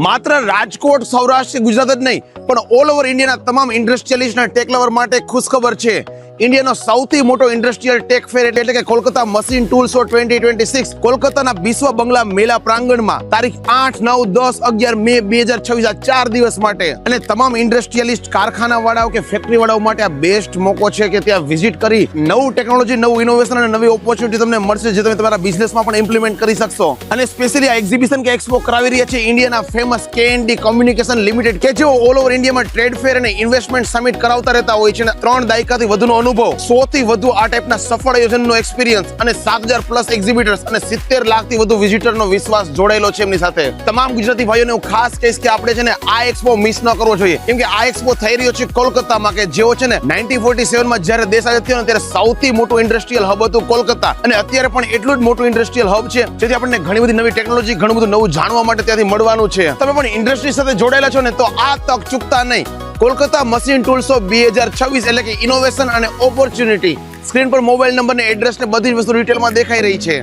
માત્ર રાજકોટ, સૌરાષ્ટ્ર, ગુજરાત જ નહીં પણ ઓલ ઓવર ઇન્ડિયાના તમામ ઇન્ડસ્ટ્રીયલિસ્ટ અને ટેક લવર માટે ખુશખબર છે. ઇન્ડિયાનો સૌથી મોટો ઇન્ડસ્ટ્રીયલ ટેક ફેર એટલે કે કોલકાતા મશીન ટૂલ શો 2026 કોલકાતાના વિશ્વ બંગલા મેલા પ્રાંગણમાં તારીખ 8, 9, 10, 11 મે 2026 આ 4 દિવસ માટે. અને તમામ ઇન્ડસ્ટ્રીયલિસ્ટ, કારખાના વાળાઓ કે ફેક્ટરી વાળાઓ માટે આ બેસ્ટ મોકો છે કે ત્યાં વિઝિટ કરી નવું ટેકનોલોજી, નવું ઇનોવેશન અને નવી ઓપોર્ચ્યુનિટી તમને મળશે જે તમે તમારા બિઝનેસમાં પણ ઇમ્પ્લિમેન્ટ કરી શકશો. અને સ્પેશિયલી આ એક્ઝિબિશન કે એક્સપો કરાવી રહ્યા છે ઇન્ડિયાના ફેમસ K&D કોમ્યુનિકેશન લિમિટેડ કે જેઓ ઓલ ઓવર ઇન્ડિયામાં ટ્રેડ ફેર અને ઇન્વેસ્ટમેન્ટ સમિટ કરાવતા રહેતા હોય છે અને 3 દાયકાથી વધુનો અનુભવ, 100 થી વધુ આ ટાઈપના સફળ આયોજનનો એક્સપિરિયન્સ અને 7,000 પ્લસ એક્ઝિબિટર્સ અને 70 લાખથી વધુ વિઝિટરનો વિશ્વાસ જોડાયેલો છે એમની સાથે. તમામ ગુજરાતી ભાઈઓને હું ખાસ કહીશ કે આપણે છે ને આ એક્સપો મિસ ન કરવો જોઈએ, કેમ કે આ એક્સપો થઈ રહ્યો છે કોલકાતામાં કે જેઓ છે ને 1947 માં જ્યારે દેશ આઝાદ થયો ને ત્યારે સૌથી મોટું ઇન્ડસ્ટ્રીયલ હબ હતું કોલકાતા, અને અત્યારે પણ એટલું જ મોટું ઇન્ડસ્ટ્રીયલ હબ છે જેથી આપણને ઘણી બધી નવી ટેકનોલોજી, ઘણું બધું નવું જાણવા માટે ત્યાંથી મળવાનું છે. તમે પણ ઇન્ડસ્ટ્રી સાથે જોડાયેલા છો ને તો આ તક ચૂકતા નહીં. કોલકાતા મશીન ટૂલ શો 2026 એટલે કે ઇનોવેશન અને ઓપોર્ચ્યુનિટી. સ્ક્રીન પર મોબાઈલ નંબર ને એડ્રેસ ને બધી જ વસ્તુ ડિટેલમાં દેખાઈ રહી છે.